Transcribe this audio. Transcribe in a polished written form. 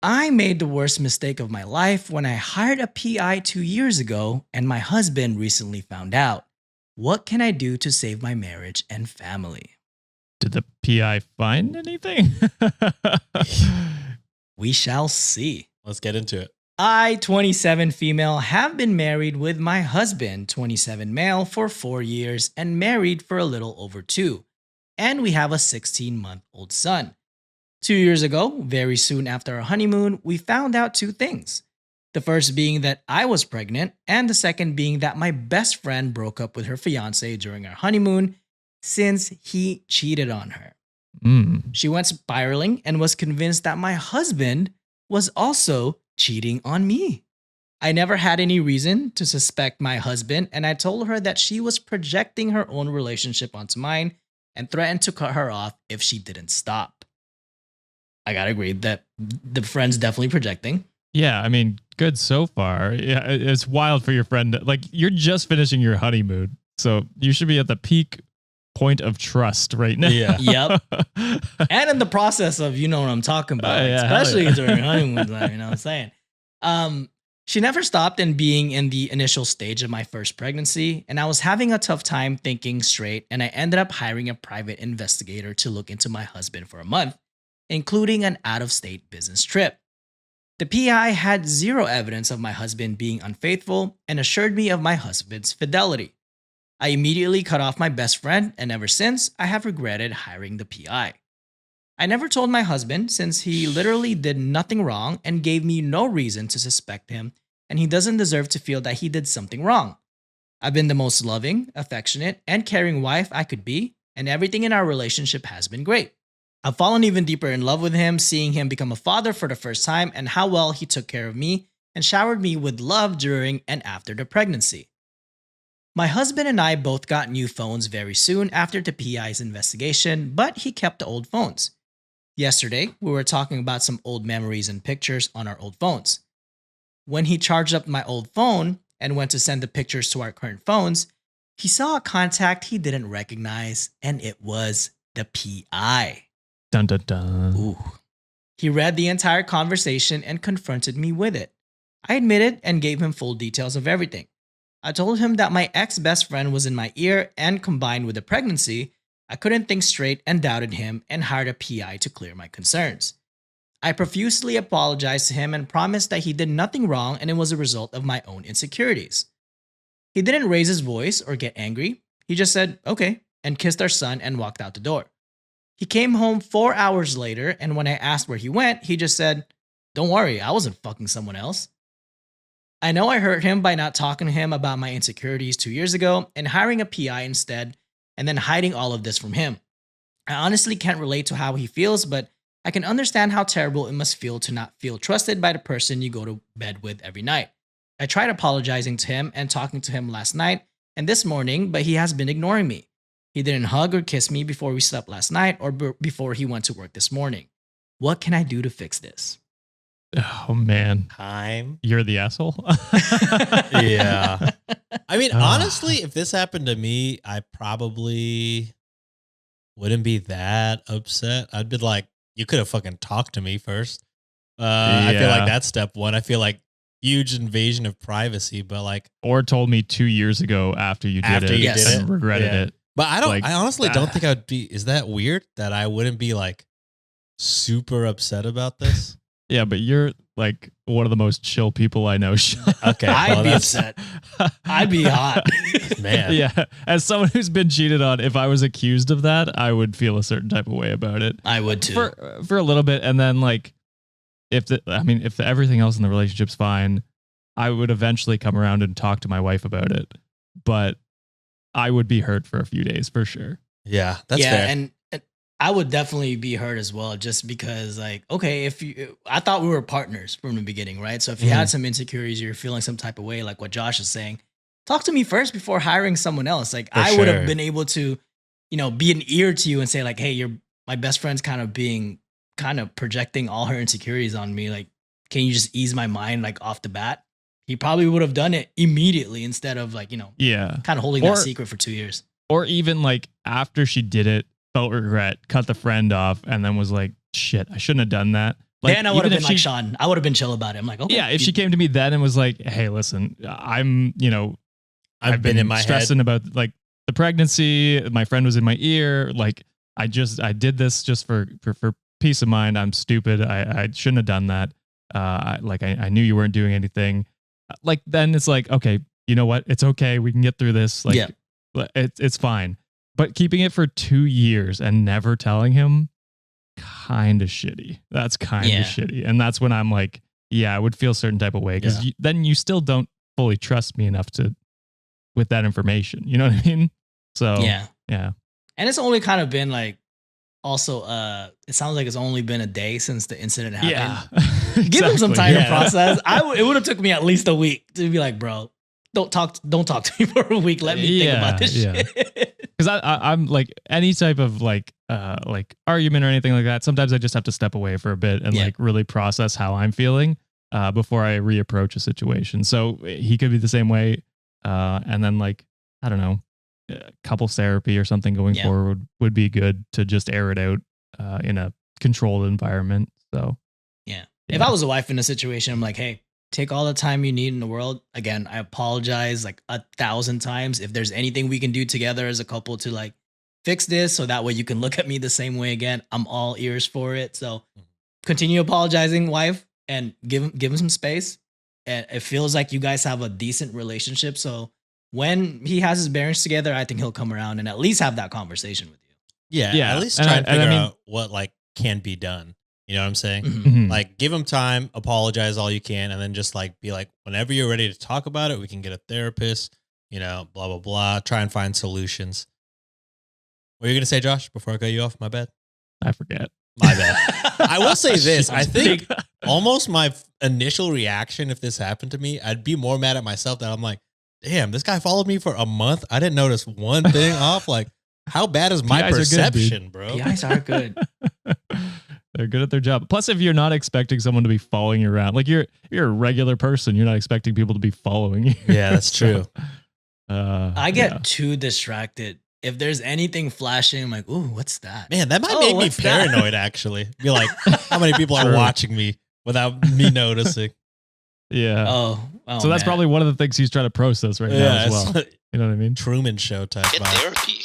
I made the worst mistake of my life when I hired a PI 2 years ago and my husband recently found out. What can I do to save my marriage and family? Did the PI find anything? We shall see. Let's get into it. I, 27 female, have been married with my husband, 27 male, for 4 years and married for a little over 2. And we have a 16-month-old son. 2 years ago, very soon after our honeymoon, we found out two things. The first being that I was pregnant, and the second being that my best friend broke up with her fiance during our honeymoon since he cheated on her. She went spiraling and was convinced that my husband was also cheating on me. I never had any reason to suspect my husband, and I told her that she was projecting her own relationship onto mine and threatened to cut her off if she didn't stop. I gotta agree that the friend's definitely projecting. Yeah, I mean, good so far. Yeah, it's wild for your friend. Like, you're just finishing your honeymoon, so you should be at the peak point of trust right now. Yeah. Yep. And in the process of, you know what I'm talking about, Yeah, especially during honeymoon time, you know what I'm saying? She never stopped in being in the initial stage of my first pregnancy, and I was having a tough time thinking straight, and I ended up hiring a private investigator to look into my husband for a month, including an out-of-state business trip. The PI had zero evidence of my husband being unfaithful and assured me of my husband's fidelity. I immediately cut off my best friend, and ever since, I have regretted hiring the PI. I never told my husband since he literally did nothing wrong and gave me no reason to suspect him, and he doesn't deserve to feel that he did something wrong. I've been the most loving, affectionate, and caring wife I could be, and everything in our relationship has been great. I've fallen even deeper in love with him, seeing him become a father for the first time and how well he took care of me and showered me with love during and after the pregnancy. My husband and I both got new phones very soon after the PI's investigation, but he kept the old phones. Yesterday, we were talking about some old memories and pictures on our old phones. When he charged up my old phone and went to send the pictures to our current phones, he saw a contact he didn't recognize, and it was the PI. Dun dun dun. Ooh. He read the entire conversation and confronted me with it. I admitted and gave him full details of everything. I told him that my ex-best friend was in my ear, and combined with the pregnancy, I couldn't think straight and doubted him and hired a PI to clear my concerns. I profusely apologized to him and promised that he did nothing wrong and it was a result of my own insecurities. He didn't raise his voice or get angry. He just said, okay, and kissed our son and walked out the door. He came home 4 hours later, and when I asked where he went, he just said, don't worry, I wasn't fucking someone else. I know I hurt him by not talking to him about my insecurities 2 years ago and hiring a PI instead, and then hiding all of this from him. I honestly can't relate to how he feels, but I can understand how terrible it must feel to not feel trusted by the person you go to bed with every night. I tried apologizing to him and talking to him last night and this morning, but he has been ignoring me. He didn't hug or kiss me before we slept last night or before he went to work this morning. What can I do to fix this? Oh, man. Time. You're the asshole? Yeah. I mean, honestly, if this happened to me, I probably wouldn't be that upset. I'd be like, you could have fucking talked to me first. I feel like that's step one. I feel like huge invasion of privacy, but like, or told me 2 years ago after you did it Yes. and regretted it. but I don't, Like, I honestly don't think I would be, is that weird that I wouldn't be like super upset about this? Yeah, but you're like one of the most chill people I know. Okay. I'd be upset. I'd be hot. Man. Yeah. As someone who's been cheated on, if I was accused of that, I would feel a certain type of way about it. I would too. For a little bit. And then like, if everything else in the relationship's fine, I would eventually come around and talk to my wife about it. But I would be hurt for a few days for sure. Yeah, that's fair. And I would definitely be hurt as well, just because, like, okay, I thought we were partners from the beginning, right? So if you had some insecurities, you're feeling some type of way, like what Josh is saying, talk to me first before hiring someone else. Like, I would have been able to, be an ear to you and say, like, hey, my best friend's kind of projecting all her insecurities on me. Like, can you just ease my mind, like, off the bat? He probably would have done it immediately instead of, like, kind of holding that secret for 2 years. Or even like after she did it, felt regret, cut the friend off, and then was like, shit, I shouldn't have done that. then I would have even been if like Sean. I would have been chill about it. I'm like, okay. Yeah, if she came to me then and was like, "Hey, listen, I'm, I've been in my stressing head. about like the pregnancy. My friend was in my ear. Like, I did this just for peace of mind. I'm stupid. I shouldn't have done that. I knew you weren't doing anything. Like, then it's like, okay, you know what? It's okay. We can get through this. Like, Yeah. it's fine. But keeping it for 2 years and never telling him, kind of shitty. That's kind of Yeah. shitty. And that's when I'm like, yeah, I would feel a certain type of way because then you still don't fully trust me enough with that information. You know what I mean? So Yeah. yeah. And it's only kind of been like, also, it sounds like it's only been a day since the incident happened. Yeah. Give him some time Exactly. to process. It would have took me at least a week to be like, bro, don't talk to me for a week. Let me think about this shit. Because I'm like any type of like argument or anything like that. Sometimes I just have to step away for a bit and like really process how I'm feeling before I reapproach a situation. So he could be the same way. And then like, I don't know, couples therapy or something going forward would be good to just air it out in a controlled environment. So yeah. If I was a wife in a situation, I'm like, hey, take all the time you need in the world. Again, I apologize like 1,000 times. If there's anything we can do together as a couple to like fix this so that way you can look at me the same way again, I'm all ears for it. So continue apologizing, wife, and give him some space. And it feels like you guys have a decent relationship. So when he has his bearings together, I think he'll come around and at least have that conversation with you. Yeah. At least try and figure out what like can be done. You know what I'm saying? Mhm. Like, give him time, apologize all you can, and then just like be like, whenever you're ready to talk about it, we can get a therapist, blah, blah, blah. Try and find solutions. What are you going to say, Josh, before I cut you off? My bad. I forget. My bad. I will say this. I think almost my initial reaction, if this happened to me, I'd be more mad at myself that I'm like, damn, this guy followed me for a month. I didn't notice one thing off. Like, how bad is my perception, bro? PIs are good. They're good at their job. Plus, if you're not expecting someone to be following you around, like you're a regular person, you're not expecting people to be following you. Yeah, that's true. I get too distracted. If there's anything flashing, I'm like, ooh, what's that? Man, that might make me paranoid, actually. Be like, how many people are watching me without me noticing? Yeah. Oh so that's probably one of the things he's trying to process right now as well. You know what I mean? Truman Show type Get vibe. therapy.